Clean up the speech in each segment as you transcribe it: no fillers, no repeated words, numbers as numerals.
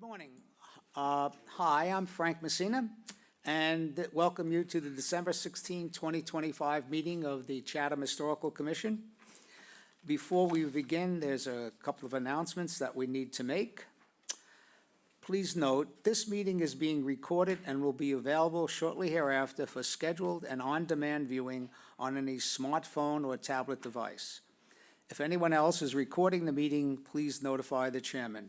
morning. Hi, I'm Frank Messina, and welcome you to the December 16, 2025 meeting of the Chatham Historical Commission. Before we begin, there's a couple of announcements that we need to make. Please note, this meeting is being recorded and will be available shortly hereafter for scheduled and on-demand viewing on any smartphone or tablet device. If anyone else is recording the meeting, please notify the chairman.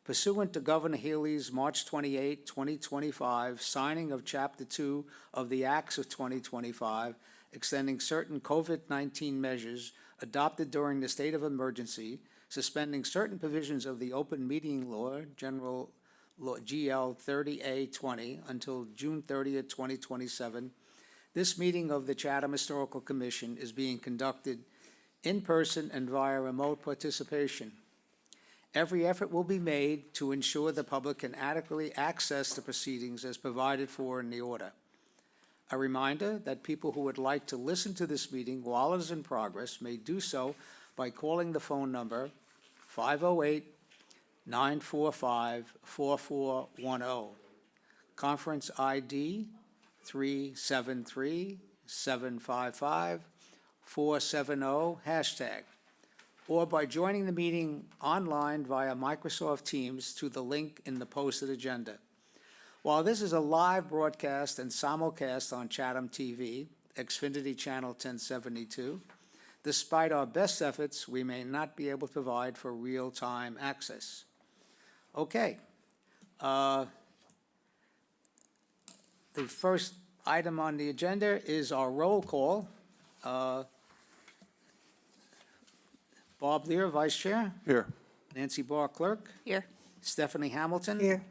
Pursuant to Governor Healey's March 28, 2025 signing of Chapter 2 of the Acts of 2025, extending certain COVID-19 measures adopted during the state of emergency, suspending certain provisions of the Open Meeting Law, General Law GL 30A20 until June 30, 2027, this meeting of the Chatham Historical Commission is being conducted in person and via remote participation. Every effort will be made to ensure the public can adequately access the proceedings as provided for in the order. A reminder that people who would like to listen to this meeting while it is in progress may do so by calling the phone number 508-945-4410. Conference ID 373-755-470 hashtag, or by joining the meeting online via Microsoft Teams through the link in the posted agenda. While this is a live broadcast and simulcast on Chatham TV, Xfinity Channel 1072, despite our best efforts, we may not be able to provide for real-time access. Okay. The first item on the agenda is our roll call. Bob Lear, Vice Chair. Here. Nancy Barr, Clerk. Here. Stephanie Hamilton. Here.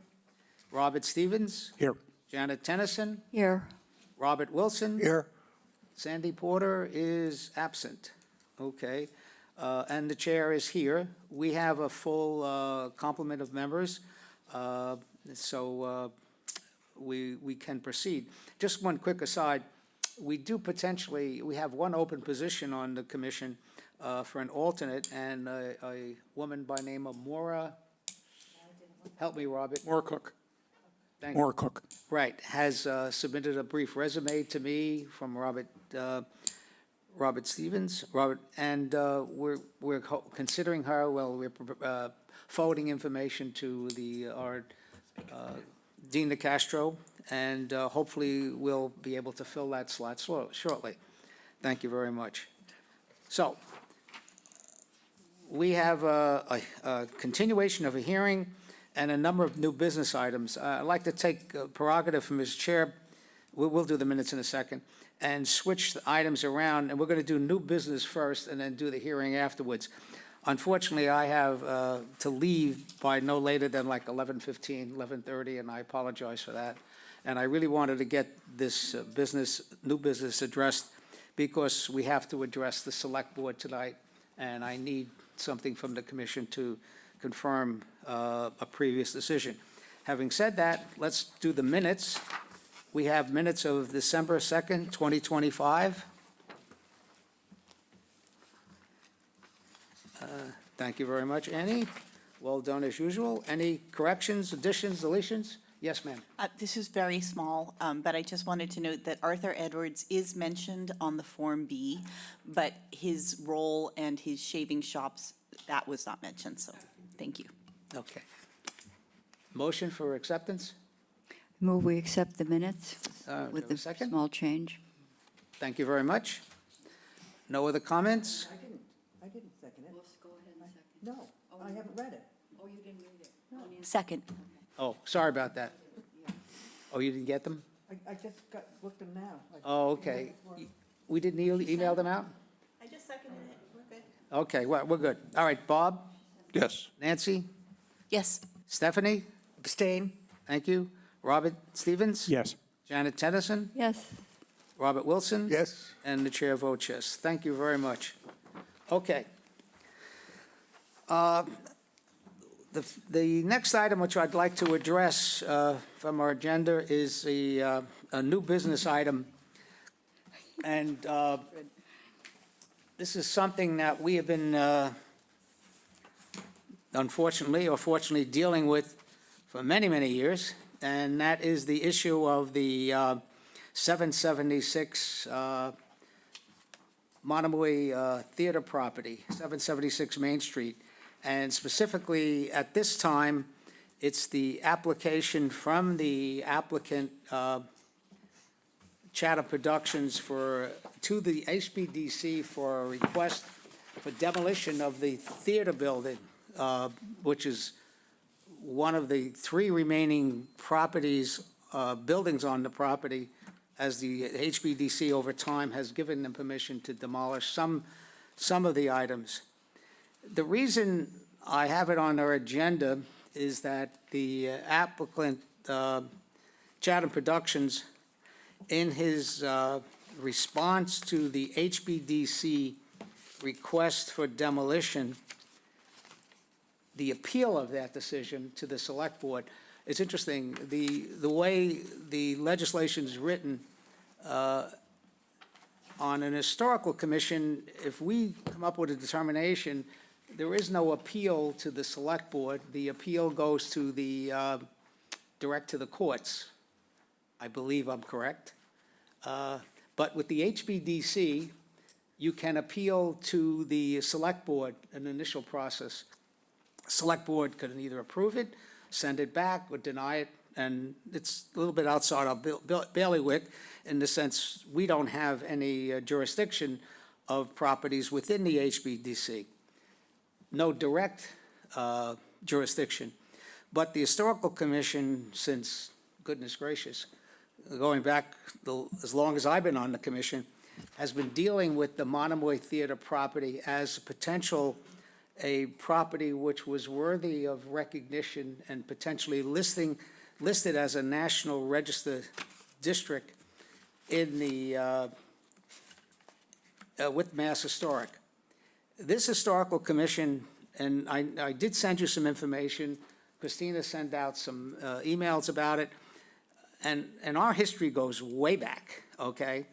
Robert Stevens. Here. Janet Tennyson. Here. Robert Wilson. Here. Sandy Porter is absent. Okay. And the chair is here. We have a full complement of members, so we can proceed. Just one quick aside. We have one open position on the commission for an alternate, and a woman by name of Maura, help me, Robert. Maura Cook. Thank you. Maura Cook. Right, has submitted a brief resume to me from Robert Stevens. And we're considering her. Well, we're forwarding information to our Dean DeCastro, and hopefully we'll be able to fill that slot shortly. Thank you very much. So we have a continuation of a hearing and a number of new business items. I'd like to take prerogative from Ms. Chair. We'll do the minutes in a second, and switch the items around, and we're going to do new business first and then do the hearing afterwards. Unfortunately, I have to leave by no later than like 11:15, 11:30, and I apologize for that. And I really wanted to get this new business addressed, because we have to address the select board tonight, and I need something from the commission to confirm a previous decision. Having said that, let's do the minutes. We have minutes of December 2nd, 2025. Thank you very much, Annie. Well done as usual. Any corrections, additions, deletions? Yes, ma'am. This is very small, but I just wanted to note that Arthur Edwards is mentioned on the Form B, but his role and his shaving shops, that was not mentioned, so thank you. Okay. Motion for acceptance? Move we accept the minutes with a the second? small change. Thank you very much. No other comments? I didn't second it. Let's go ahead and second. No, I haven't read it. Oh, you didn't read it? Second. Oh, sorry about that. Oh, you didn't get them? I just looked them now. Oh, okay. We didn't email them out? I just seconded it. We're good. Okay, well, we're good. All right, Bob? Yes. Nancy? Yes. Stephanie? Abstain. Thank you. Robert Stevens? Yes. Janet Tennyson? Yes. Robert Wilson? Yes. And the chair votes yes. Thank you very much. Okay. The next item which I'd like to address from our agenda is a new business item. And this is something that we have been, unfortunately or fortunately, dealing with for many, many years, and that is the issue of the 776 Monomoy Theater property, 776 Main Street. And specifically, at this time, it's the application from the applicant, Chatham Productions, to the HBDC for a request for demolition of the theater building, which is one of the three remaining properties, buildings on the property, as the HBDC over time has given them permission to demolish some of the items. The reason I have it on our agenda is that the applicant, Chatham Productions, in his response to the HBDC request for demolition, the appeal of that decision to the Select Board, it's interesting, the way the legislation is written, on an historical commission, if we come up with a determination, there is no appeal to the Select Board. The appeal goes to the, direct to the courts. I believe I'm correct. But with the HBDC, you can appeal to the Select Board, an initial process. Select Board could either approve it, send it back, or deny it, and it's a little bit outside our bailiwick in the sense we don't have any jurisdiction of properties within the HBDC. No direct jurisdiction. But the Historical Commission, since, goodness gracious, going back as long as I've been on the commission, has been dealing with the Monomoy Theater property as a property which was worthy of recognition and potentially listed as a National Register district in the, with Mass Historic. This Historical Commission, and I did send you some information, Christina sent out some emails about it, and our history goes way back, okay?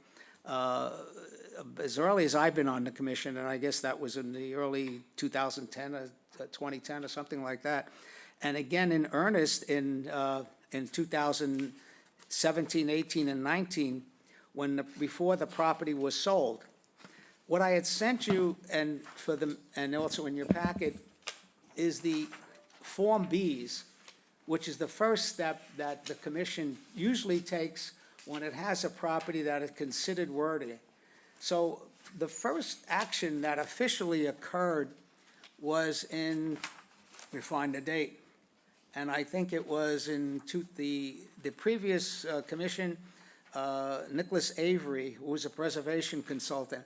As early as I've been on the commission, and I guess that was in the early 2010 or 2010 or something like that. And again, in earnest in 2017, 18, and 19, before the property was sold. What I had sent you, and also in your packet, is the Form Bs, which is the first step that the commission usually takes when it has a property that is considered worthy. So the first action that officially occurred was in, let me find the date, and I think it was in the previous commission, Nicholas Avery, who was a preservation consultant,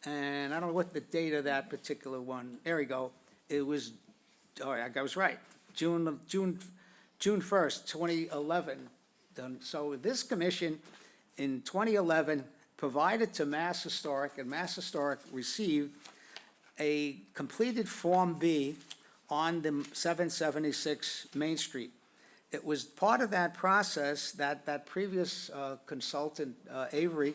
and I don't know what the date of that particular one, there we go, it was, all right, I was right, June 1st, 2011. So this commission in 2011 provided to Mass Historic, and Mass Historic received a completed Form B on the 776 Main Street. It was part of that process that previous consultant, Avery,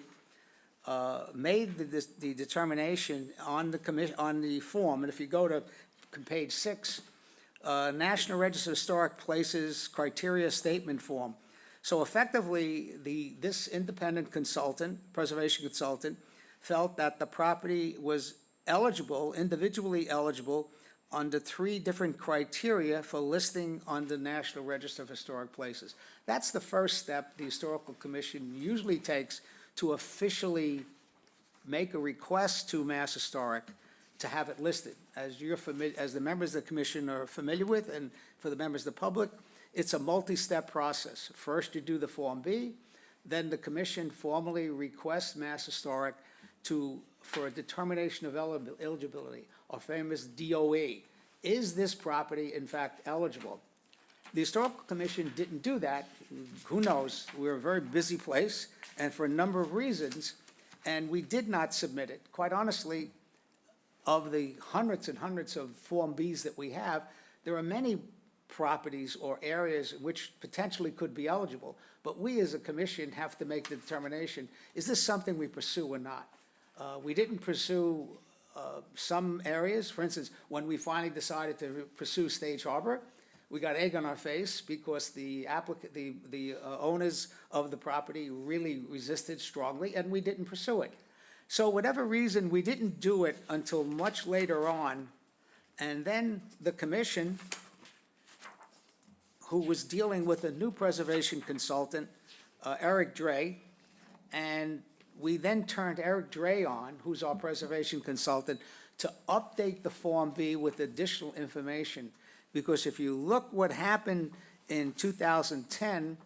made the determination on the form, and if you go to page 6, National Register of Historic Places Criteria Statement Form. So effectively, this independent consultant, preservation consultant, felt that the property was eligible, individually eligible, under 3 different criteria for listing on the National Register of Historic Places. That's the first step the Historical Commission usually takes to officially make a request to Mass Historic to have it listed. As you're familiar, as the members of the commission are familiar with, and for the members of the public, it's a multi-step process. First, you do the Form B, then the commission formally requests Mass Historic for a determination of eligibility, or famous DOE. Is this property in fact eligible? The Historical Commission didn't do that. Who knows? We're a very busy place, and for a number of reasons, and we did not submit it. Quite honestly, of the hundreds and hundreds of Form Bs that we have, there are many properties or areas which potentially could be eligible. But we as a commission have to make the determination, is this something we pursue or not? We didn't pursue some areas. For instance, when we finally decided to pursue Stage Harbor, we got egg on our face because the applicant, the owners of the property really resisted strongly, and we didn't pursue it. So whatever reason, we didn't do it until much later on, and then the commission, who was dealing with a new preservation consultant, Eric Dre, and we then turned Eric Dre on, who's our preservation consultant, to update the Form B with additional information. Because if you look what happened in 2010,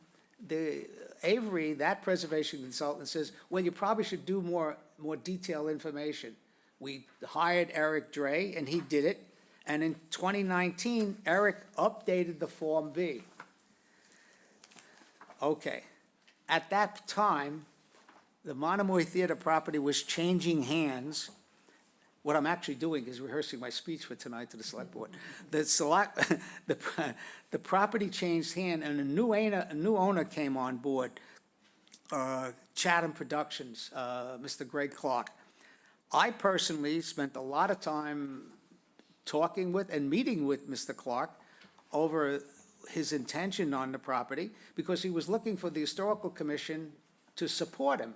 Avery, that preservation consultant, says, well, you probably should do more detailed information. We hired Eric Dre, and he did it. And in 2019, Eric updated the Form B. Okay. At that time, the Monomoy Theater property was changing hands. What I'm actually doing is rehearsing my speech for tonight to the select board. The property changed hand, and a new owner came on board, Chatham Productions, Mr. Greg Clark. I personally spent a lot of time talking with and meeting with Mr. Clark over his intention on the property, because he was looking for the Historical Commission to support him.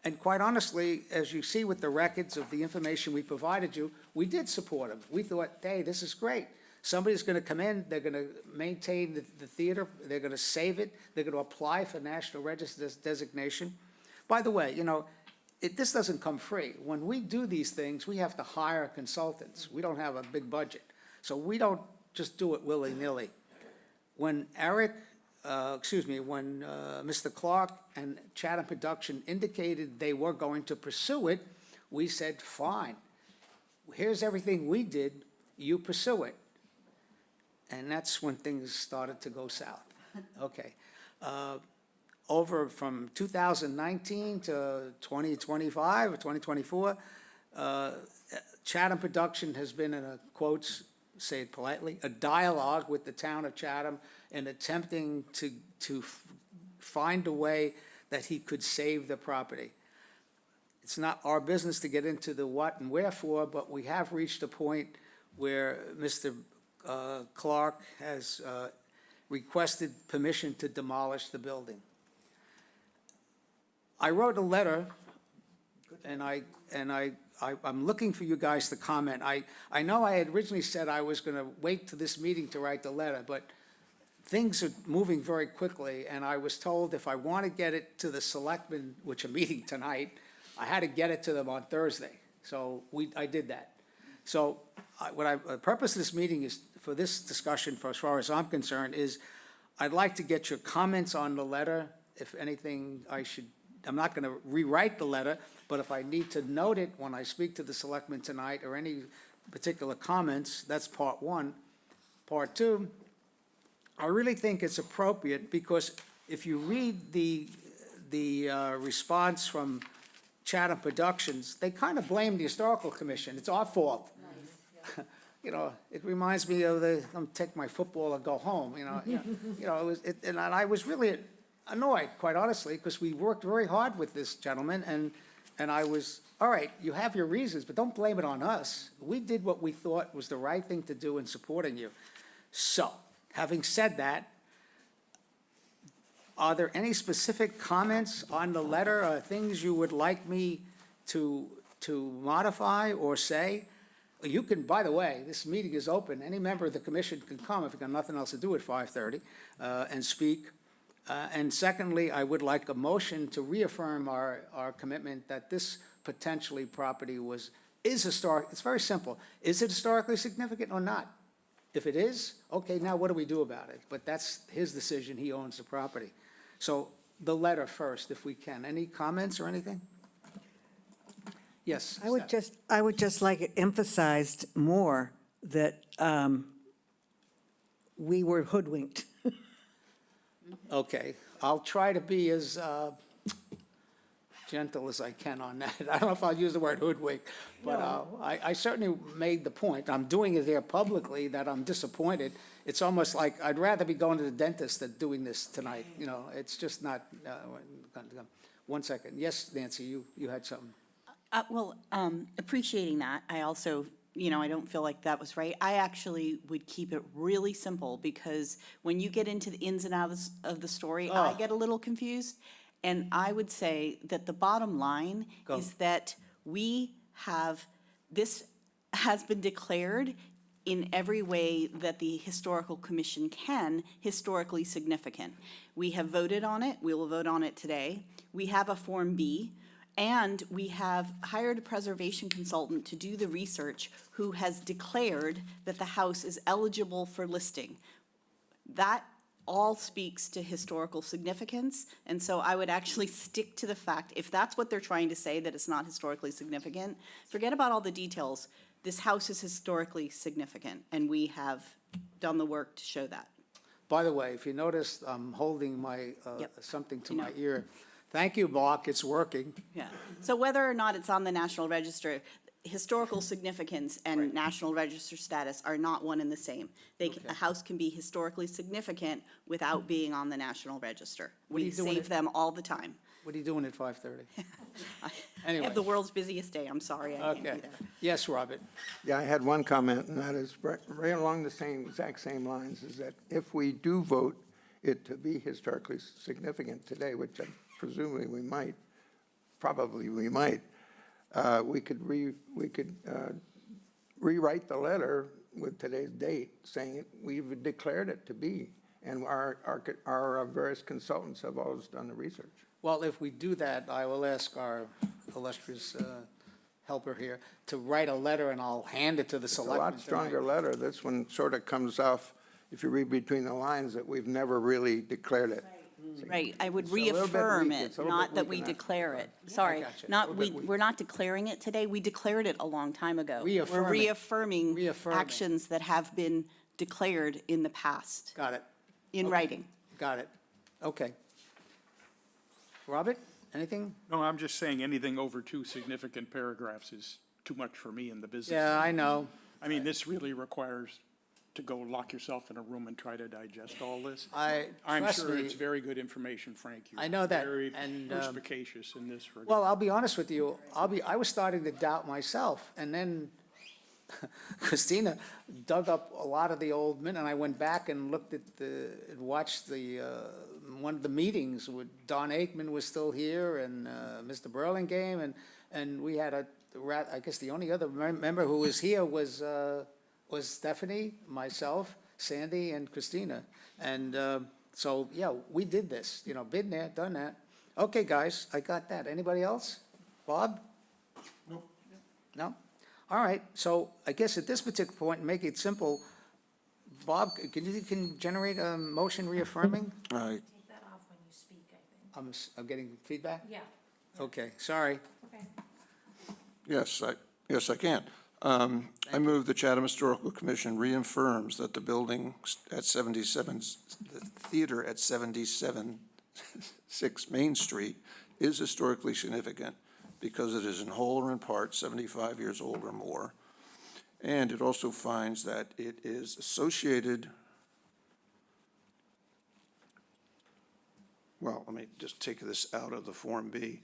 And quite honestly, as you see with the records of the information we provided you, we did support him. We thought, hey, this is great. Somebody's going to come in, they're going to maintain the theater, they're going to save it, they're going to apply for National Register designation. By the way, you know, this doesn't come free. When we do these things, we have to hire consultants. We don't have a big budget. So we don't just do it willy-nilly. When Mr. Clark and Chatham Production indicated they were going to pursue it, we said, fine. Here's everything we did, you pursue it. And that's when things started to go south. Okay. Over from 2019 to 2025 or 2024, Chatham Production has been in a, quotes, say it politely, a dialogue with the town of Chatham in attempting to find a way that he could save the property. It's not our business to get into the what and wherefore, but we have reached a point where Mr. Clark has requested permission to demolish the building. I wrote a letter, and I'm looking for you guys to comment. I know I had originally said I was going to wait to this meeting to write the letter, but things are moving very quickly, and I was told if I want to get it to the selectmen, which are meeting tonight, I had to get it to them on Thursday. So I did that. So the purpose of this meeting is, for this discussion, for as far as I'm concerned, is I'd like to get your comments on the letter. If anything, I'm not going to rewrite the letter, but if I need to note it when I speak to the selectmen tonight or any particular comments, that's part one. Part two, I really think it's appropriate because if you read the response from Chatham Productions, they kind of blame the Historical Commission. It's our fault. Nice, yeah. You know, it reminds me of I'm take my football and go home. You know, and I was really annoyed, quite honestly, because we worked very hard with this gentleman, and I was, all right, you have your reasons, but don't blame it on us. We did what we thought was the right thing to do in supporting you. So, having said that, are there any specific comments on the letter or things you would like me to modify or say? You can, by the way, this meeting is open. Any member of the commission can come if you've got nothing else to do at 5:30 and speak. And secondly, I would like a motion to reaffirm our commitment that this potentially property is historic. It's very simple. Is it historically significant or not? If it is, okay, now what do we do about it? But that's his decision. He owns the property. So the letter first, if we can. Any comments or anything? Yes. I would just like it emphasized more that we were hoodwinked. Okay, I'll try to be as gentle as I can on that. I don't know if I'll use the word hoodwink, but I certainly made the point. I'm doing it here publicly that I'm disappointed. It's almost like I'd rather be going to the dentist than doing this tonight. You know, it's just not. 1 second. Yes, Nancy, you had something. Well, appreciating that, I also I don't feel like that was right. I actually would keep it really simple, because when you get into the ins and outs of the story, I get a little confused. And I would say that the bottom line Go. is that this has been declared in every way that the Historical Commission can, historically significant. We have voted on it, we will vote on it today. We have a Form B, and we have hired a preservation consultant to do the research who has declared that the house is eligible for listing. That all speaks to historical significance, and so I would actually stick to the fact, if that's what they're trying to say, that it's not historically significant, forget about all the details. This house is historically significant, and we have done the work to show that. By the way, if you noticed, I'm holding my, Yep. something to I know. my ear. Thank you, Mark, it's working. Yeah, so whether or not it's on the National Register, historical significance and National Register status are not one and the same. A house can be historically significant without being on the National Register. What are We you doing save if- them all the time. What are you doing at 5:30? I Anyway. have the world's busiest day, I'm sorry, I can't be Okay. there. Yes, Robert? Yeah, I had one comment, and that is right along the exact same lines, is that if we do vote it to be historically significant today, which presumably we might, probably we might, we could rewrite the letter with today's date, saying we've declared it to be, and our various consultants have always done the research. Well, if we do that, I will ask our illustrious helper here to write a letter, and I'll hand it to the It's a selectmen. lot stronger letter. This one sort of comes off, if you read between the lines, that we've never really declared it. Right, I would It's a little bit reaffirm weak. it, It's a little not bit that weak we in that. declare it. Sorry, gotcha. we're not declaring it today, we declared it a long time ago. Reaffirming. We're reaffirming Reaffirming. actions that have been declared in the past, Got it, in Okay. writing. got it. Okay. Robert, anything? No, I'm just saying anything over 2 significant paragraphs is too much for me in the business. Yeah, I know. I mean, this really requires to go lock yourself in a room and try to digest all this. I'm Trust sure me, it's very good information, Frank. You're I know that, Very and, perspicacious in this regard. Well, I'll be honest with you, I was starting to doubt myself, and then Christina dug up a lot of the old minutes, and I went back and looked at and watched one of the meetings with Don Aikman was still here, and Mr. Burlingame, and we had I guess the only other member who was here was Stephanie, myself, Sandy, and Christina. And so, yeah, we did this, been there, done that. Okay, guys, I got that. Anybody else? Bob? No? All right, so I guess at this particular point, make it simple, Bob, can generate a motion reaffirming? Take that off when you speak, I think. I'm getting feedback? Yeah. Okay, sorry. Okay. Yes, I can. I move the Chatham Historical Commission reaffirms that the building at 77, the theater at 77 6 Main Street is historically significant because it is in whole or in part 75 years old or more. And it also finds that it is associated, well, let me just take this out of the Form B.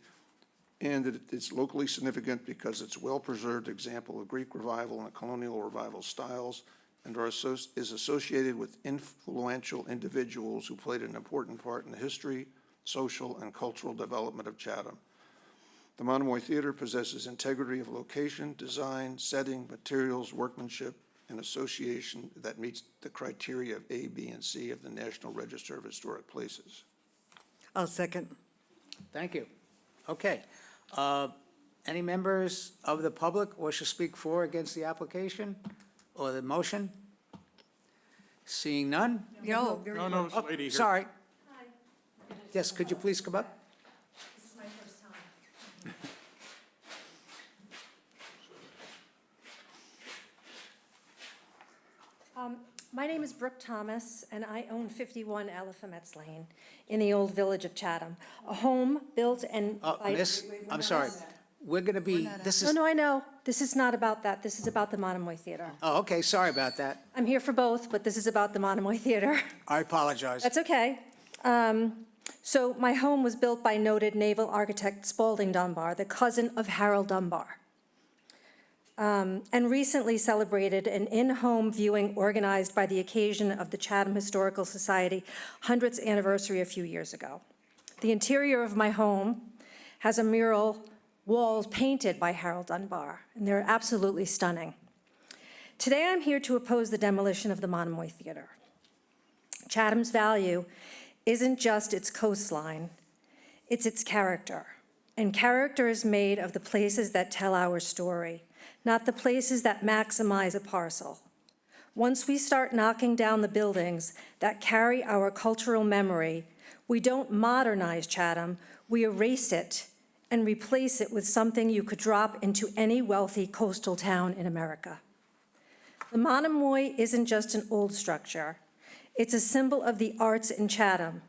And that it's locally significant because it's a well-preserved example of Greek revival and colonial revival styles, and is associated with influential individuals who played an important part in the history, social, and cultural development of Chatham. The Monomoy Theater possesses integrity of location, design, setting, materials, workmanship, and association that meets the criteria of A, B, and C of the National Register of Historic Places. I'll second. Thank you. Okay. Any members of the public wish to speak for or against the application or the motion? Seeing none? No. No, this Oh, lady here. sorry. Yes, could you please come up? This is my first time. My name is Brooke Thomas, and I own 51 Elaphimets Lane in the old village of Chatham. A home built and. Miss, I'm sorry. We're going to be, this No, is, no, I know. This is not about that. This is about the Monomoy Theater. oh, okay, sorry about that. I'm here for both, but this is about the Monomoy Theater. I apologize. That's okay. So my home was built by noted naval architect Spalding Dunbar, the cousin of Harold Dunbar. and recently celebrated an in-home viewing organized by the occasion of the Chatham Historical Society 100th anniversary a few years ago. The interior of my home has a mural wall painted by Harold Dunbar, and they're absolutely stunning. Today I'm here to oppose the demolition of the Monomoy Theater. Chatham's value isn't just its coastline, it's its character. And character is made of the places that tell our story, not the places that maximize a parcel. Once we start knocking down the buildings that carry our cultural memory, we don't modernize Chatham, we erase it and replace it with something you could drop into any wealthy coastal town in America. The Monomoy isn't just an old structure. It's a symbol of the arts in Chatham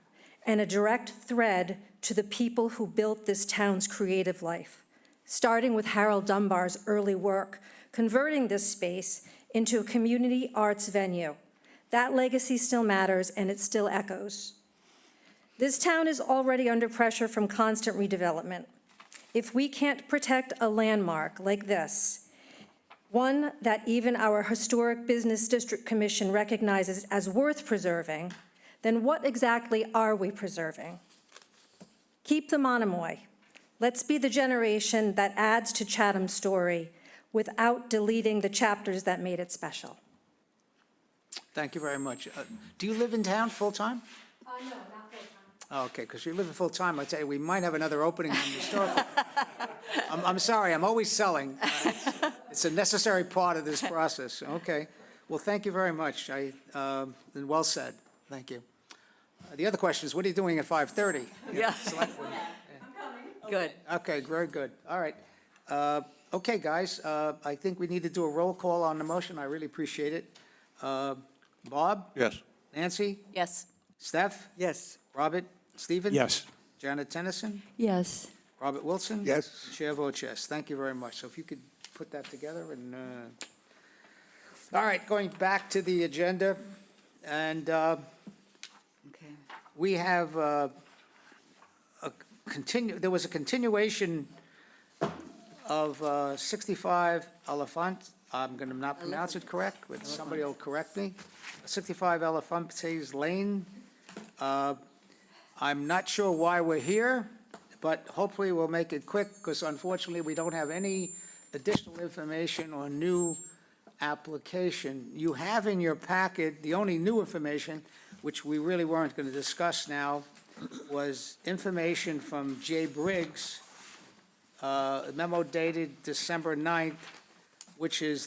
and a direct thread to the people who built this town's creative life, starting with Harold Dunbar's early work, converting this space into a community arts venue. That legacy still matters and it still echoes. This town is already under pressure from constant redevelopment. If we can't protect a landmark like this, one that even our Historic Business District Commission recognizes as worth preserving, then what exactly are we preserving? Keep the Monomoy. Let's be the generation that adds to Chatham's story without deleting the chapters that made it special. Thank you very much. Do you live in town full-time? No, not full-time. Oh, okay, because you live in full-time, I tell you, we might have another opening on the historical. I'm sorry, I'm always selling. It's a necessary part of this process. Okay. Well, thank you very much. And well said. Thank you. The other question is, what are you doing at 5:30? Yeah. Good. Okay, very good. All right. Okay, guys, I think we need to do a roll call on the motion. I really appreciate it. Bob? Yes. Nancy? Yes. Steph? Yes. Robert? Stephen? Yes. Janet Tennyson? Yes. Robert Wilson? Yes. Chair votes yes. Thank you very much. So if you could put that together and, all right, going back to the agenda, and Okay. we have there was a continuation of 65 Elephant, I'm going to not pronounce it correct, but somebody will correct me, 65 Elefantes Lane. I'm not sure why we're here, but hopefully we'll make it quick, because unfortunately we don't have any additional information or new application. You have in your packet, the only new information, which we really weren't going to discuss now, was information from Jay Briggs, a memo dated December 9th, which is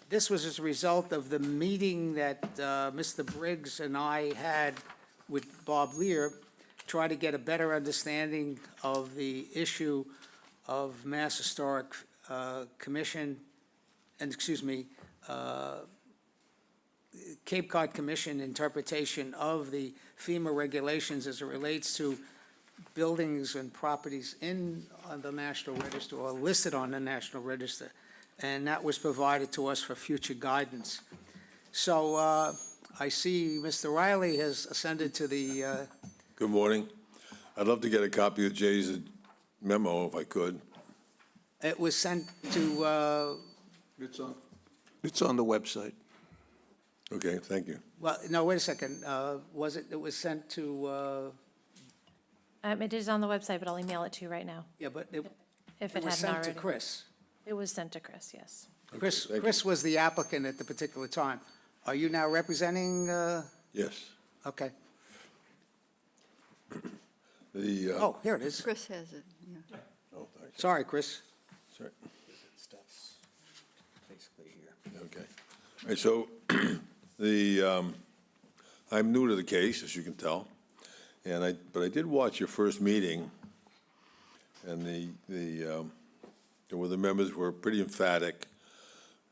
this was as a result of the meeting that Mr. Briggs and I had with Bob Lear, try to get a better understanding of the issue of Mass Historic Commission, and Cape Cod Commission interpretation of the FEMA regulations as it relates to buildings and properties on the National Register or listed on the National Register. And that was provided to us for future guidance. So I see Mr. Riley has ascended to the, Good morning. I'd love to get a copy of Jay's memo if I could. it was sent to, It's on the website. Okay, thank you. well, no, wait a second. It was sent to, It is on the website, but I'll email it to you right now, yeah, but it if it it was hadn't sent to already. Chris. It was sent to Chris, yes. Chris, thank you. Chris was the applicant at the particular time. Are you now representing, Yes. okay. The, Oh, here it is. Chris has it, yeah. oh, thank you. Sorry, Chris. Sorry. Basically here. Okay. All right, so I'm new to the case, as you can tell, but I did watch your first meeting, and the members were pretty emphatic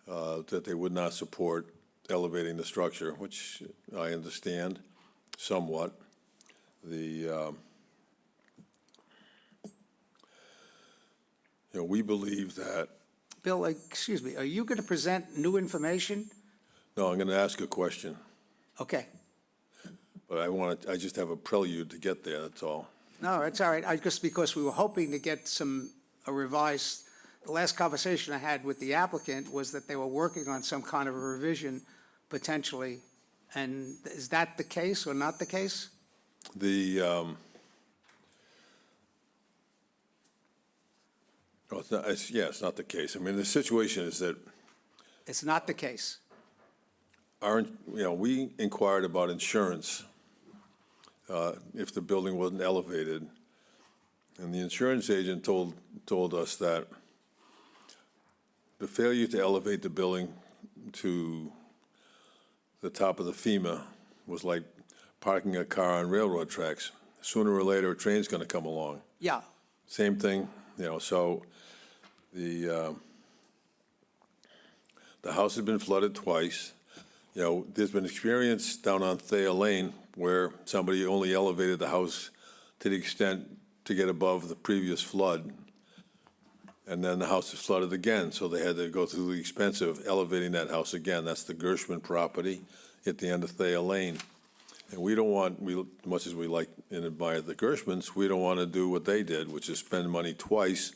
that they would not support elevating the structure, which I understand somewhat. We believe that. Bill, excuse me, are you going to present new information? No, I'm going to ask a question, Okay. but I just have a prelude to get there, that's all. No, it's all right. Just because we were hoping to get some a revised, the last conversation I had with the applicant was that they were working on some kind of a revision potentially. And is that the case or not the case? Oh, it's not the case. I mean, the situation is that It's not the case. we inquired about insurance if the building wasn't elevated. And the insurance agent told us that the failure to elevate the building to the top of the FEMA was like parking a car on railroad tracks. Sooner or later, a train's going to come along. Yeah, Same thing, so the house has been flooded twice. There's been experience down on Thayer Lane where somebody only elevated the house to the extent to get above the previous flood. And then the house is flooded again, so they had to go through the expense of elevating that house again. That's the Gershman property at the end of Thayer Lane. And we don't want, much as we like and admire the Gershmans, we don't want to do what they did, which is spend money twice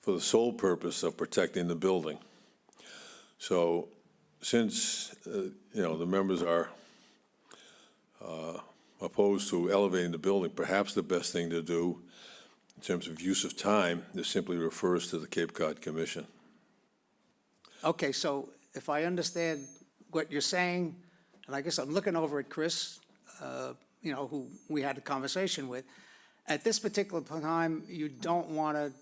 for the sole purpose of protecting the building. So since, the members are opposed to elevating the building, perhaps the best thing to do in terms of use of time is simply refers to the Cape Cod Commission. okay, so if I understand what you're saying, and I guess I'm looking over at Chris, who we had a conversation with, at this particular time, you don't want to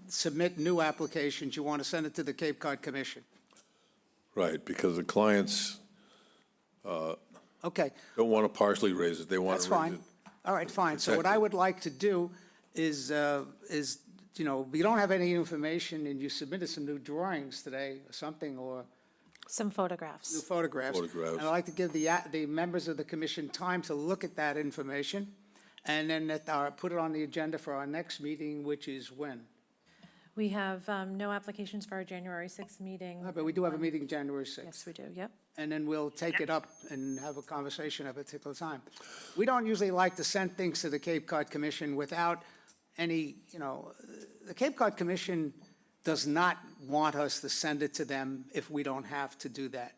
submit new applications, you want to send it to the Cape Cod Commission. Right, because the clients Okay, don't want to partially raise it, they want that's to raise fine. it. All right, fine. So what I would like to do is, you don't have any information and you submitted some new drawings today or something, or Some new photographs. photographs. Photographs. And I'd like to give the members of the commission time to look at that information, and then put it on the agenda for our next meeting, which is when? We have no applications for our January 6th meeting. But we do have a meeting January 6th. Yes, we do, yep. And then we'll take it up and have a conversation at a particular time. We don't usually like to send things to the Cape Cod Commission without any, the Cape Cod Commission does not want us to send it to them if we don't have to do that.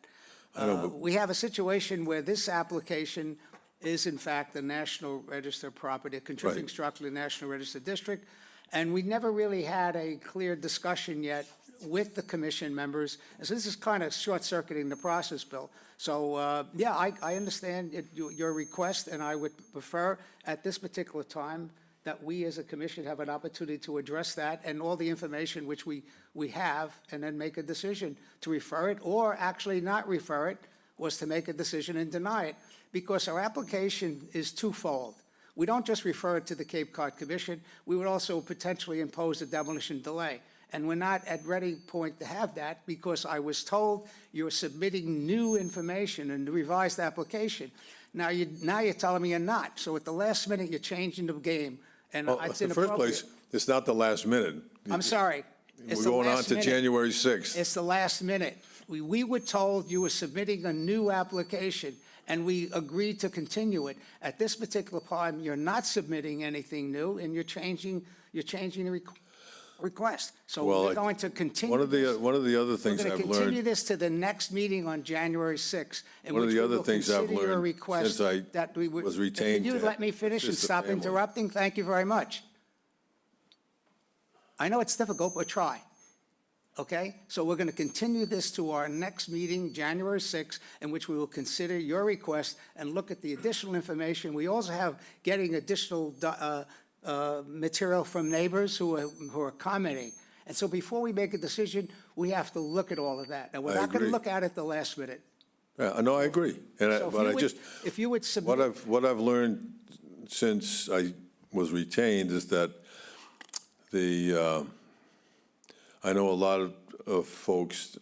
We have a situation where this application is in fact the National Register property, a contributing Right. structure in the National Register District, and we never really had a clear discussion yet with the commission members. And so this is kind of short-circuiting the process, Bill. So, I understand your request, and I would prefer at this particular time that we as a commission have an opportunity to address that and all the information which we have, and then make a decision to refer it, or actually not refer it, was to make a decision and deny it, because our application is twofold. We don't just refer it to the Cape Cod Commission, we would also potentially impose a demolition delay. And we're not at ready point to have that, because I was told you're submitting new information and revised application. Now you're telling me you're not. So at the last minute, you're changing the game, and Well, it's in the first inappropriate. place, it's not the last minute. I'm sorry. It's We're the going on last to minute. January 6th. It's the last minute. We were told you were submitting a new application, and we agreed to continue it. At this particular time, you're not submitting anything new, and you're changing the request. So Well, we're going to continue One of this. the other We're things going I've to continue learned, this to the next meeting on January 6th, in One of which the we other will things I've consider your learned request since I that we would. was retained Can you to let me finish and assist the stop family. interrupting? Thank you very much. I know it's difficult, but try. Okay? So we're going to continue this to our next meeting, January 6th, in which we will consider your request and look at the additional information. We also have getting additional material from neighbors who are commenting. And so before we make a decision, we have to look at all of that. And we're I not going to agree. look at it the last minute. yeah, no, I agree. So if you would What submit, What I've learned since I was retained is that I know a lot of folks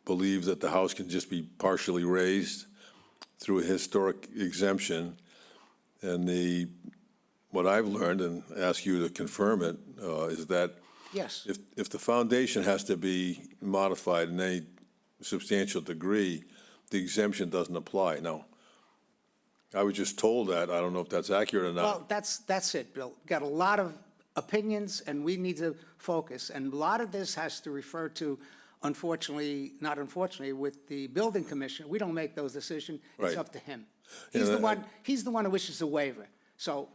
believe that the house can just be partially raised through a historic exemption. And what I've learned, and ask you to confirm it, is that yes, if the foundation has to be modified in any substantial degree, the exemption doesn't apply. Now, I was just told that. I don't know if that's accurate or not. well, that's it, Bill. Got a lot of opinions, and we need to focus. And a lot of this has to refer to, unfortunately, not unfortunately, with the building commissioner. We don't make those decisions. It's Right. up to him. Yeah, He's the one who wishes a waiver. So,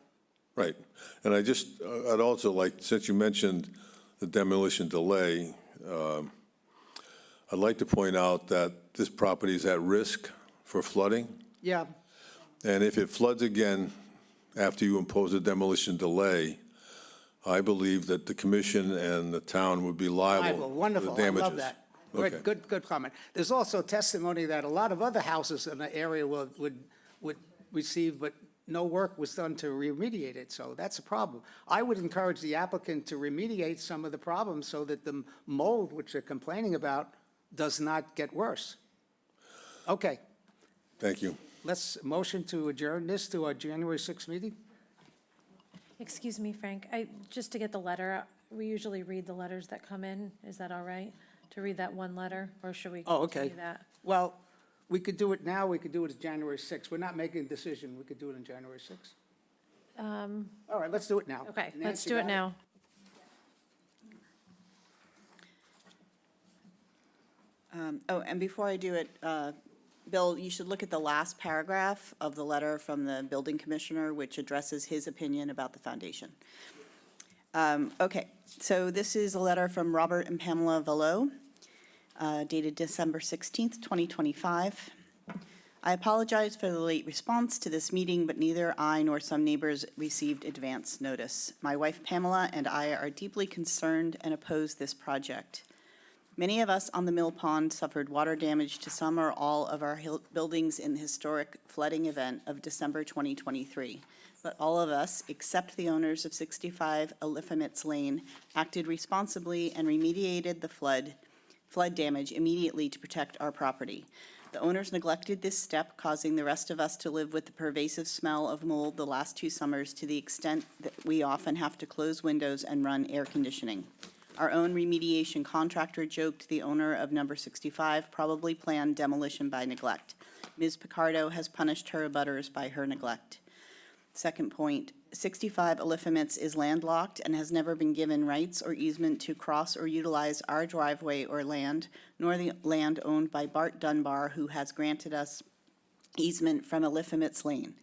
Right. And I'd also like, since you mentioned the demolition delay, I'd like to point out that this property is at risk for flooding. yeah, And if it floods again after you impose a demolition delay, I believe that the commission and the town would be liable for wonderful. the I damages. love that. Great, Okay. good comment. There's also testimony that a lot of other houses in the area would receive, but no work was done to remediate it, so that's a problem. I would encourage the applicant to remediate some of the problems so that the mold, which they're complaining about, does not get worse. Okay, Thank you. let's motion to adjourn this to our January 6th meeting? Excuse me, Frank, just to get the letter, we usually read the letters that come in. Is that all right? To read that one letter, or should we Oh, okay. continue that? Well, we could do it now, we could do it as January 6th. We're not making a decision, we could do it on January 6th. All right, let's do it now. Okay, let's Nancy do it got now. And before I do it, Bill, you should look at the last paragraph of the letter from the building commissioner, which addresses his opinion about the foundation. Okay, so this is a letter from Robert and Pamela Valo, dated December 16th, 2025. I apologize for the late response to this meeting, but neither I nor some neighbors received advance notice. My wife Pamela and I are deeply concerned and oppose this project. Many of us on the Mill Pond suffered water damage to some or all of our buildings in the historic flooding event of December 2023. But all of us, except the owners of 65 Oliphant's Lane, acted responsibly and remediated the flood damage immediately to protect our property. The owners neglected this step, causing the rest of us to live with the pervasive smell of mold the last 2 summers to the extent that we often have to close windows and run air conditioning. Our own remediation contractor joked the owner of number 65 probably planned demolition by neglect. Ms. Picardo has punished her abutters by her neglect. Second point, 65 Oliphant's is landlocked and has never been given rights or easement to cross or utilize our driveway or land, nor the land owned by Bart Dunbar, who has granted us easement from Oliphant's Lane.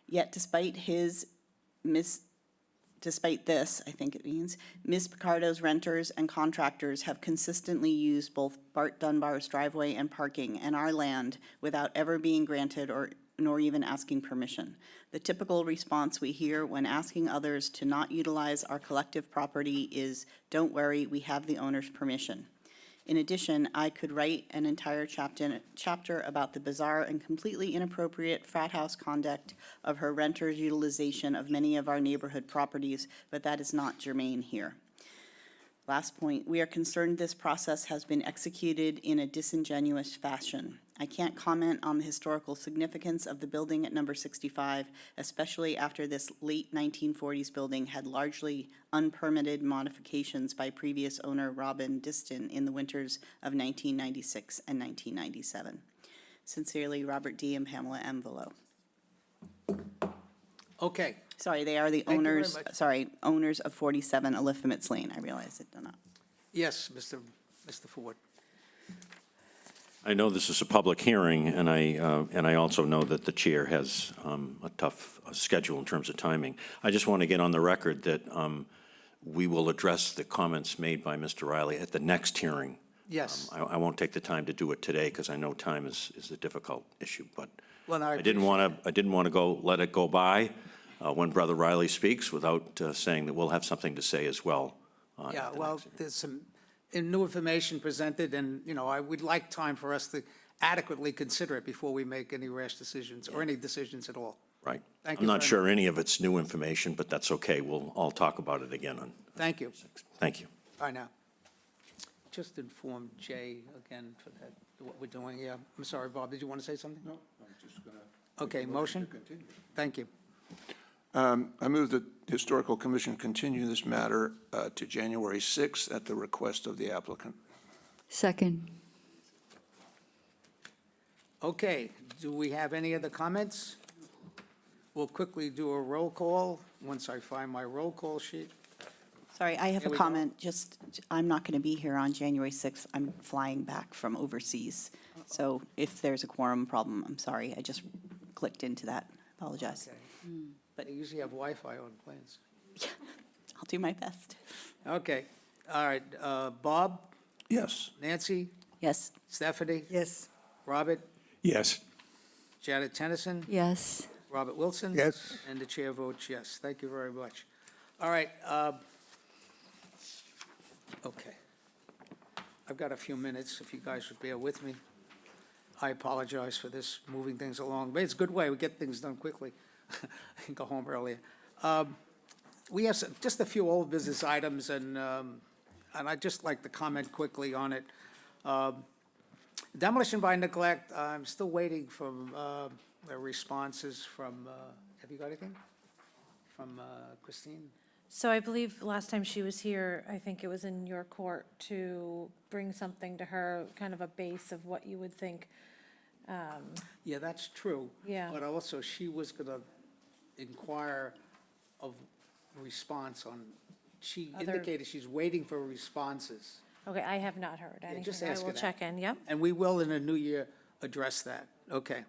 Yet despite this, I think it means, Ms. Picardo's renters and contractors have consistently used both Bart Dunbar's driveway and parking and our land without ever being granted nor even asking permission. The typical response we hear when asking others to not utilize our collective property is, "Don't worry, we have the owner's permission." In addition, I could write an entire chapter about the bizarre and completely inappropriate frat house conduct of her renters' utilization of many of our neighborhood properties, but that is not germane here. Last point, we are concerned this process has been executed in a disingenuous fashion. I can't comment on the historical significance of the building at number 65, especially after this late 1940s building had largely unpermitted modifications by previous owner Robin Diston in the winters of 1996 and 1997. Sincerely, Robert D. and Pamela M. Valo. Okay, Sorry, they are the Thank you very owners, much. owners of 47 Oliphant's Lane. I realize it, not. yes, Mr. Ford. I know this is a public hearing, and I also know that the chair has a tough schedule in terms of timing. I just want to get on the record that we will address the comments made by Mr. Riley at the next hearing. Yes. I won't take the time to do it today, because I know time is a difficult issue, but Well, no, I didn't want to let it go by when Brother Riley speaks without saying that we'll have something to say as well. Yeah, at the well, next hearing. there's some new information presented, and, I would like time for us to adequately consider it before we make any rash decisions, or any decisions at all. Right. Thank I'm you not very sure any of it's new information, but that's okay. I'll talk about it again on Thank you. 6. Thank you. All right, now, just inform Jay again for that, what we're doing here. I'm sorry, Bob, did you want to say something? No, I'm just going to. Okay, motion? Thank you. I move that the Historical Commission continue this matter to January 6th at the request of the applicant. Second. Okay, do we have any other comments? We'll quickly do a roll call, once I find my roll call sheet. Sorry, I have Here a we go. comment, just, I'm not going to be here on January 6th. I'm flying back from overseas. So if there's a quorum problem, I'm sorry, I just clicked into that. Apologize. Okay. But they usually have Wi-Fi on planes. I'll do my best. Okay, all right, Bob, Yes. Nancy, Yes. Stephanie, Yes. Robert, Yes. Janet Tennyson, Yes. Robert Wilson? Yes. And the chair votes yes. Thank you very much. All right, okay. I've got a few minutes, if you guys would bear with me. I apologize for this, moving things along, but it's a good way, we get things done quickly. I can go home earlier. We have just a few old business items, and I'd just like to comment quickly on it. Demolition by neglect, I'm still waiting for the responses from, have you got anything? From Christine? So I believe last time she was here, I think it was in your court to bring something to her, kind of a base of what you would think. Yeah, that's true. Yeah. But also, she was gonna inquire of response on, she Other- indicated she's waiting for responses. Okay, I have not heard anything. just I ask her will that. check in, yep. And we will, in the new year, address that. Okay.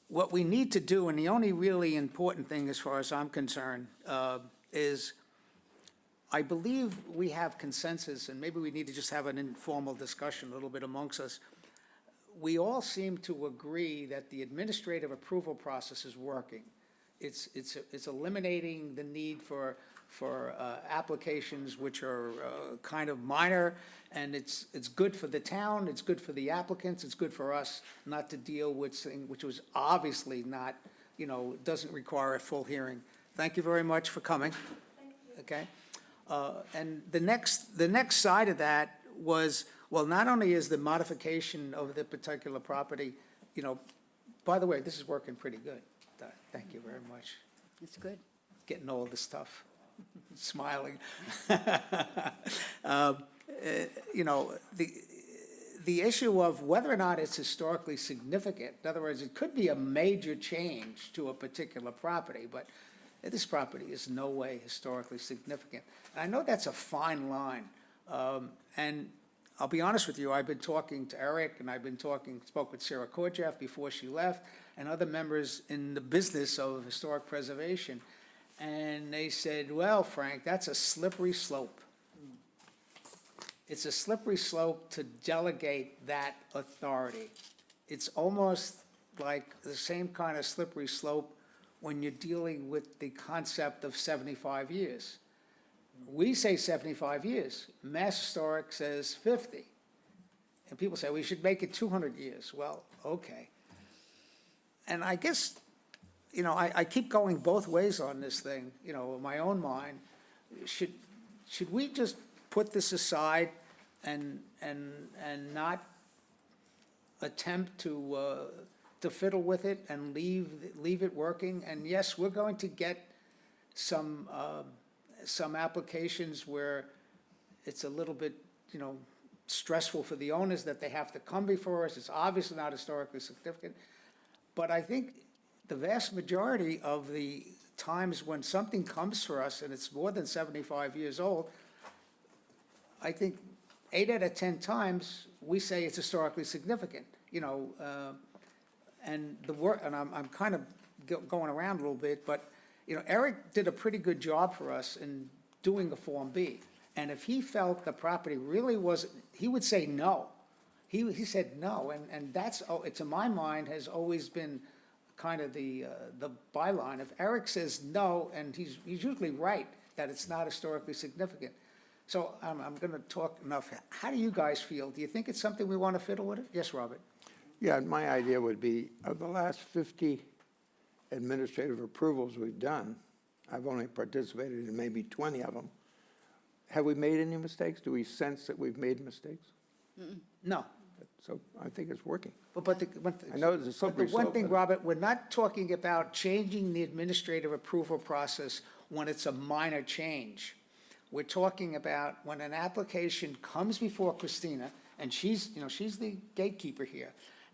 What we need to do, and the only really important thing as far as I'm concerned, is I believe we have consensus, and maybe we need to just have an informal discussion a little bit amongst us. We all seem to agree that the administrative approval process is working. It's eliminating the need for applications which are kind of minor, and it's good for the town, it's good for the applicants, it's good for us not to deal with things which was obviously not, doesn't require a full hearing. Thank you very much for coming. Okay? And the next side of that was, well, not only is the modification of the particular property, by the way, this is working pretty good. Thank you very much. It's good. Getting all this stuff, smiling. The issue of whether or not it's historically significant, in other words, it could be a major change to a particular property, but this property is no way historically significant. And I know that's a fine line. And I'll be honest with you, I've been talking to Eric, and spoke with Sarah Korjeff before she left, and other members in the business of historic preservation. And they said, well, Frank, that's a slippery slope. It's a slippery slope to delegate that authority. It's almost like the same kind of slippery slope when you're dealing with the concept of 75 years. We say 75 years. Mass Historic says 50. And people say, we should make it 200 years. Well, okay. And I guess, I keep going both ways on this thing, in my own mind. Should we just put this aside and not attempt to fiddle with it and leave it working? And yes, we're going to get some applications where it's a little bit, stressful for the owners that they have to come before us. It's obviously not historically significant. But I think the vast majority of the times when something comes for us and it's more than 75 years old, I think 8 out of 10 times, we say it's historically significant, and the work, and I'm kind of going around a little bit, but, Eric did a pretty good job for us in doing a Form B. And if he felt the property really wasn't, he would say no. He said no, and that's, to my mind, has always been kind of the byline. If Eric says no, and he's usually right, that it's not historically significant. So I'm going to talk enough. How do you guys feel? Do you think it's something we want to fiddle with it? Yes, Robert? Yeah, my idea would be, of the last 50 administrative approvals we've done, I've only participated in maybe 20 of them. Have we made any mistakes? Do we sense that we've made mistakes? No. So I think it's working. I know it's a slippery But the one slope, thing, but- Robert, we're not talking about changing the administrative approval process when it's a minor change. We're talking about when an application comes before Christina, and she's the gatekeeper here,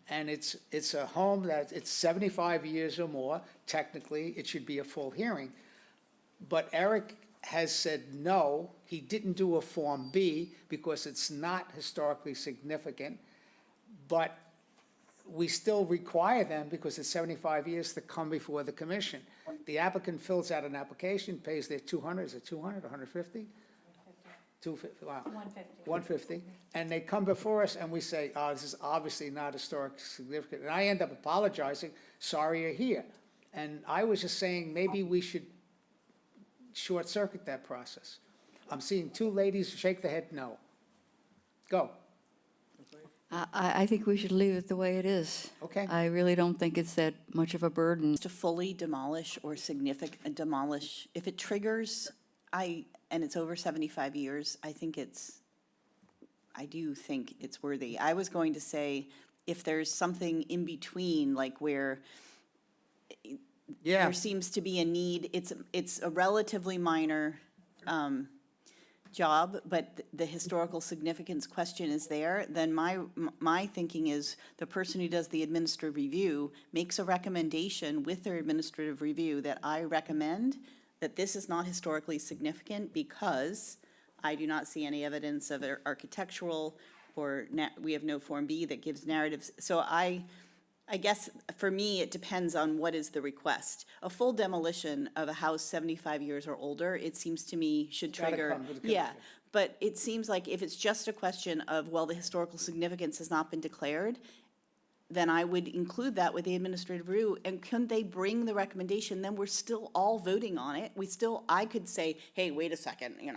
and it's a home that it's 75 years or more, technically, it should be a full hearing. But Eric has said no, he didn't do a Form B because it's not historically significant, but we still require them, because it's 75 years, to come before the commission. The applicant fills out an application, pays their 200, is it 200, 150? 250, wow. 150. 150, and they come before us and we say, oh, this is obviously not historic significant. And I end up apologizing, sorry you're here. And I was just saying, maybe we should short circuit that process. I'm seeing two ladies shake their head no. Go. I think we should leave it the way it is. Okay. I really don't think it's that much of a burden. To fully demolish or significant demolish, if it triggers, and it's over 75 years, I do think it's worthy. I was going to say, if there's something in between, like where Yeah, there seems to be a need, it's a relatively minor job, but the historical significance question is there, then my thinking is the person who does the administrative review makes a recommendation with their administrative review that I recommend that this is not historically significant because I do not see any evidence of architectural or we have no Form B that gives narratives. So I guess for me, it depends on what is the request. A full demolition of a house 75 years or older, it seems to me should Gotta trigger. come to the Yeah, commission. but it seems like if it's just a question of, well, the historical significance has not been declared, then I would include that with the administrative review. And couldn't they bring the recommendation, then we're still all voting on it. I could say, hey, wait a second, yeah,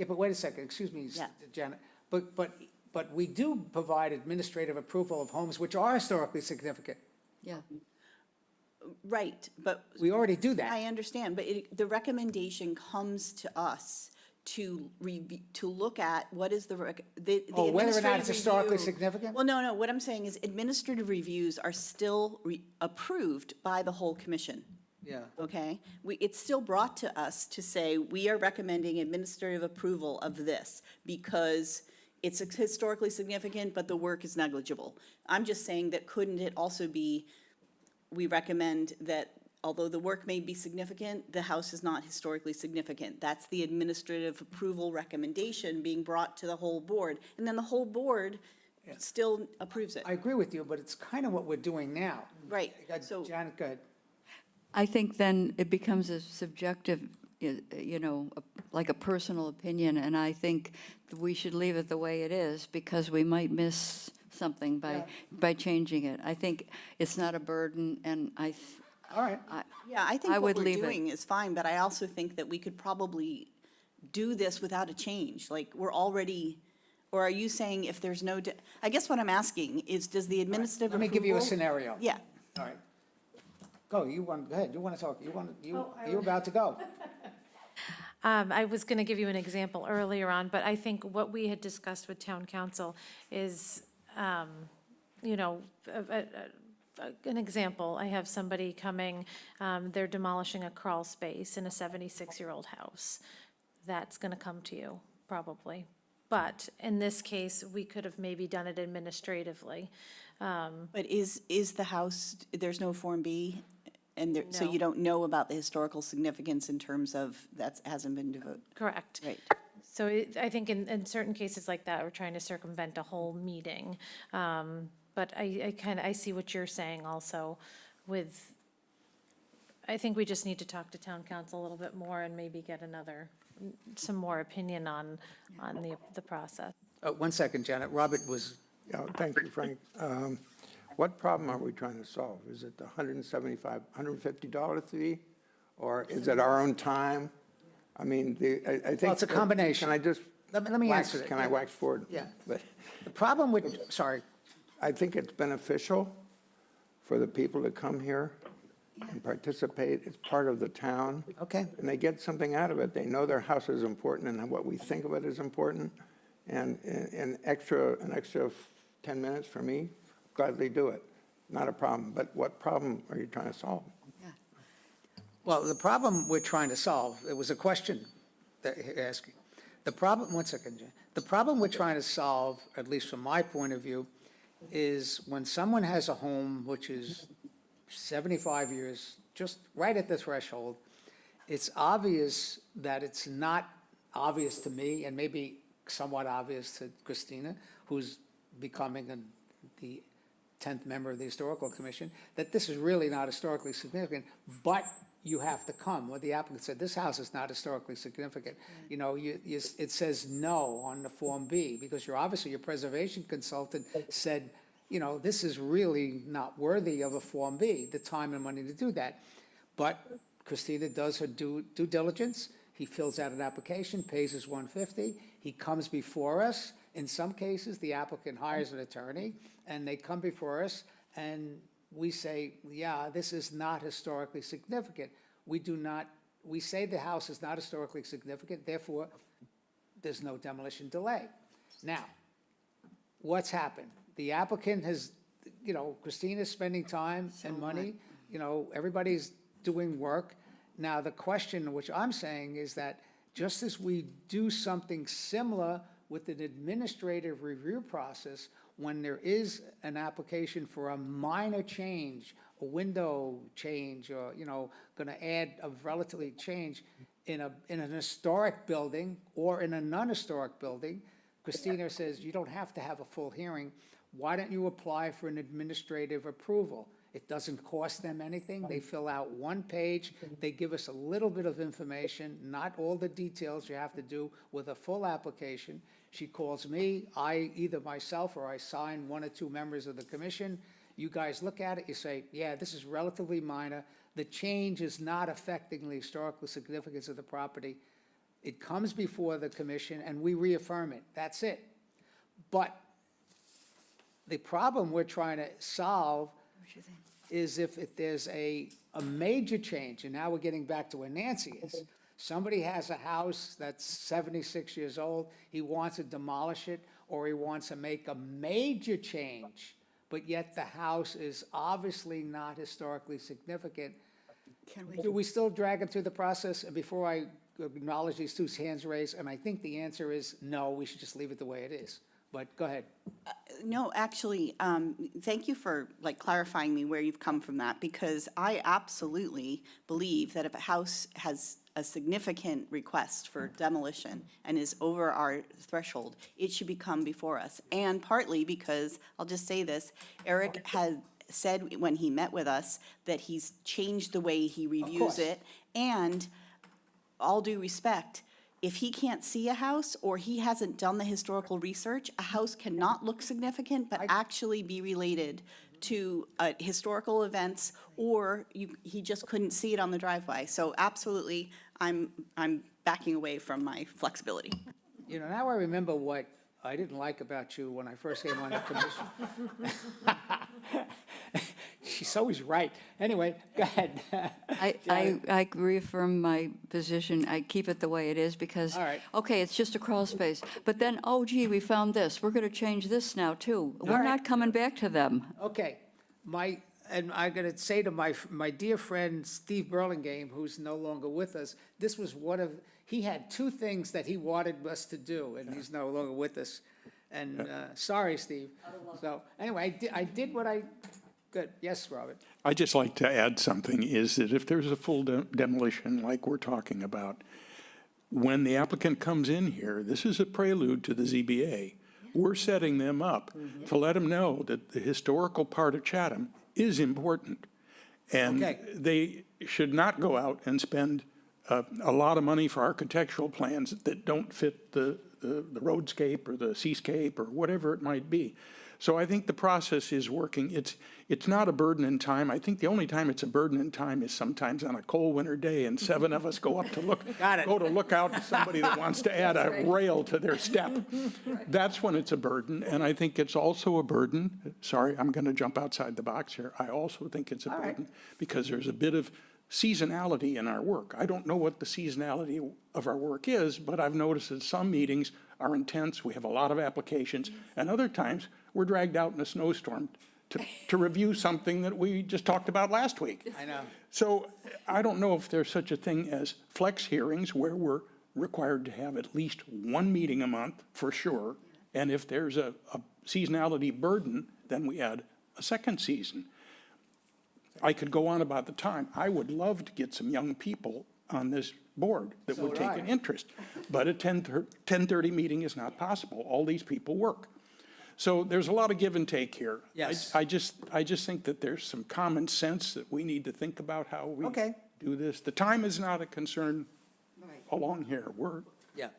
but wait a second, excuse me, Yeah. Janet. But we do provide administrative approval of homes which are historically significant. Yeah. Right, but We already do that. I understand, but the recommendation comes to us to look at what is the Oh, whether or not it's administrative historically review- significant? Well, no, what I'm saying is administrative reviews are still approved by the whole commission, Yeah. okay? It's still brought to us to say, we are recommending administrative approval of this because it's historically significant, but the work is negligible. I'm just saying that couldn't it also be, we recommend that although the work may be significant, the house is not historically significant. That's the administrative approval recommendation being brought to the whole board. And then the whole board still approves it. I agree with you, but it's kind of what we're doing now. Right, so, Janet, go ahead. I think then it becomes a subjective, like a personal opinion, and I think we should leave it the way it is because we might miss something by changing it. I think it's not a burden, and All right. yeah, I think I what would we're leave it. doing is fine, but I also think that we could probably do this without a change. Like, we're already, or are you saying if there's no, I guess what I'm asking is, does the administrative Let me give you a approval- scenario. Yeah. All right. Go, go ahead, you want to talk, you're about to go. I was going to give you an example earlier on, but I think what we had discussed with town council is, an example. I have somebody coming, they're demolishing a crawl space in a 76-year-old house. That's going to come to you, probably. But in this case, we could have maybe done it administratively. But is the house, there's no Form B? And so No. you don't know about the historical significance in terms of that hasn't been devoted? Correct. Right. So I think in certain cases like that, we're trying to circumvent a whole meeting. But I see what you're saying also with, I think we just need to talk to town council a little bit more and maybe get some more opinion on the process. 1 second, Janet. Robert was, Yeah, thank you, Frank. What problem are we trying to solve? Is it the $175, $150 fee? Or is it our own time? I mean, I think. Well, it's a combination. Can I just? Let me wax- answer that. Can I wax forward? Yeah. But the problem with, sorry, I think it's beneficial for the people to come here and participate. It's part of the town. okay. And they get something out of it. They know their house is important and what we think of it is important. And an extra 10 minutes for me, gladly do it. Not a problem. But what problem are you trying to solve? Well, the problem we're trying to solve, it was a question that you're asking. The problem, 1 second, Jan. The problem we're trying to solve, at least from my point of view, is when someone has a home which is 75 years, just right at the threshold, it's obvious that it's not obvious to me, and maybe somewhat obvious to Christina, who's becoming the 10th member of the Historical Commission, that this is really not historically significant, but you have to come. What the applicant said, this house is not historically significant. You know, it says no on the Form B, because your preservation consultant said, you know, this is really not worthy of a Form B, the time and money to do that. But Christina does her due diligence. He fills out an application, pays his $150. He comes before us. In some cases, the applicant hires an attorney, and they come before us, and we say, yeah, this is not historically significant. We say the house is not historically significant, therefore, there's no demolition delay. Now, what's happened? The applicant has, you know, Christina's spending time and money, you know, everybody's doing work. Now, the question which I'm saying is that just as we do something similar with an administrative review process, when there is an application for a minor change, a window change, or, you know, gonna add a relatively change in an historic building or in a non-historic building, Christina says, you don't have to have a full hearing. Why don't you apply for an administrative approval? It doesn't cost them anything. They fill out one page. They give us a little bit of information, not all the details you have to do with a full application. She calls me, either myself or I sign one or two members of the commission. You guys look at it, you say, yeah, this is relatively minor. The change is not affecting the historical significance of the property. It comes before the commission and we reaffirm it. That's it. But the problem we're trying to solve is if there's a major change, and now we're getting back to where Nancy is. Somebody has a house that's 76 years old, he wants to demolish it, or he wants to make a major change, but yet the house is obviously not historically significant. Do we still drag him through the process? And before I acknowledge these two hands raised, and I think the answer is no, we should just leave it the way it is. But go ahead. No, actually, thank you for clarifying me where you've come from that, because I absolutely believe that if a house has a significant request for demolition and is over our threshold, it should come before us. And partly because, I'll just say this, Eric had said when he met with us that he's changed the way he reviews it. And all due respect, if he can't see a house or he hasn't done the historical research, a house cannot look significant but actually be related to historical events, or he just couldn't see it on the driveway. So absolutely, I'm backing away from my flexibility. You know, now I remember what I didn't like about you when I first came on the commission. She's always right. Anyway, go ahead. I reaffirm my position. I keep it the way it is because, All right. okay, it's just a crawl space. But then, oh gee, we found this. We're going to change this now too. We're right. not coming back to them. Okay, and I'm gonna say to my dear friend Steve Burlingame, who's no longer with us, this was he had two things that he wanted us to do, and he's no longer with us. And, sorry, Steve. So, anyway, I did what good. Yes, Robert. I'd just like to add something, is that if there's a full demolition like we're talking about, when the applicant comes in here, this is a prelude to the ZBA. We're setting them up to let them know that the historical part of Chatham is important. And Okay. they should not go out and spend a lot of money for architectural plans that don't fit the roadscape or the seascape or whatever it might be. So I think the process is working. It's not a burden in time. I think the only time it's a burden in time is sometimes on a cold winter day and 7 of us go up to look, go to look out at somebody that wants to add a rail to their step. That's when it's a burden. And I think it's also a burden. Sorry, I'm going to jump outside the box here. I also think it's a burden because there's a bit of seasonality in our work. I don't know what the seasonality of our work is, but I've noticed that some meetings are intense. We have a lot of applications, and other times we're dragged out in a snowstorm to review something that we just talked about last week. I know. So I don't know if there's such a thing as flex hearings where we're required to have at least one meeting a month for sure, And if there's a seasonality burden, then we add a second season. I could go on about the time. I would love to get some young people on this board that would take an interest. But a 10:30 meeting is not possible. All these people work. So there's a lot of give and take here. Yes. I just think that there's some common sense that we need to think about how we Okay. do this. The time is not a concern along here. Yeah.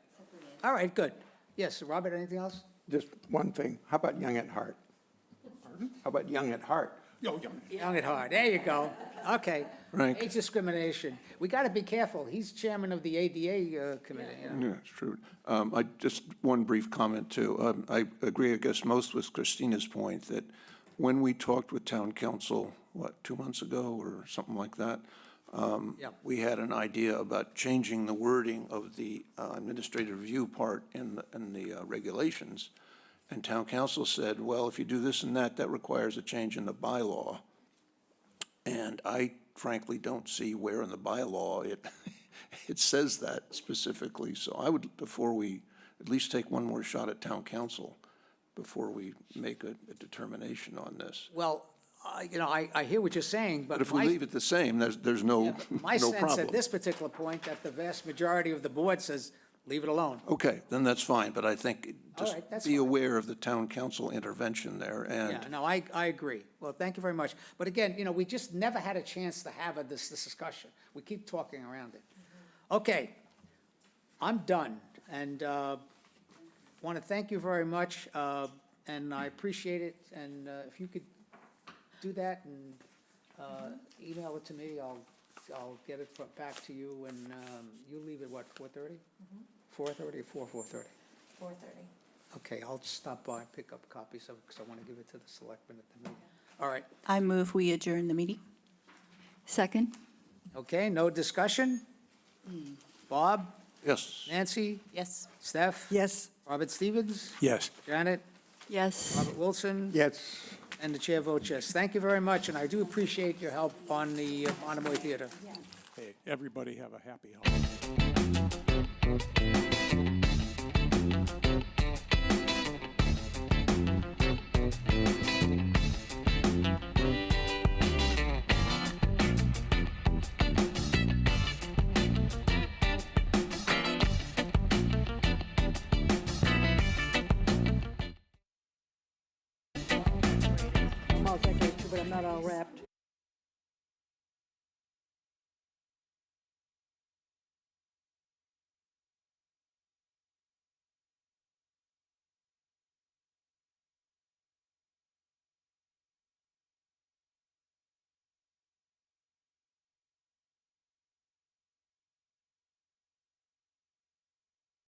All right, good. Yes, Robert, anything else? Just one thing, how about young at heart? How about young at heart? Young at heart, there you go. Okay. Frank. Age discrimination. We got to be careful. He's chairman of the ADA committee, you know. Yeah, it's true. Just one brief comment, too. I agree, I guess, most with Christina's point that when we talked with town council, 2 months ago or something like that, Yeah. we had an idea about changing the wording of the administrative review part in the regulations. And town council said, well, if you do this and that, that requires a change in the bylaw. And I frankly don't see where in the bylaw it says that specifically. So I would, before we at least take one more shot at town council, before we make a determination on this. Well, you know, I hear what you're saying, but But if we leave it the same, there's no, my no sense problem. at this particular point, that the vast majority of the board says, leave it alone. Okay, then that's fine, but I think All just right, that's be fine. aware of the town council intervention there, Yeah, and no, I agree. Well, thank you very much. But again, you know, we just never had a chance to have this discussion. We keep talking around it. Okay, I'm done, and want to thank you very much, and I appreciate it, and if you could do that and email it to me, I'll get it back to you, and you leave at what, 4:30? 4:30 or 4:30? 4:30. Okay, I'll stop by and pick up copies of it, because I want to give it to the selectmen at the meeting. All right, I move we adjourn the meeting. Second? okay, no discussion? Bob, yes. Nancy, Yes. Steph? Yes. Robert Stevens? Yes. Janet? Yes. Robert Wilson? Yes. And the chair votes yes. Thank you very much, and I do appreciate your help on the Monomoy Theater. Hey, everybody have a happy holiday. But I'm not all wrapped.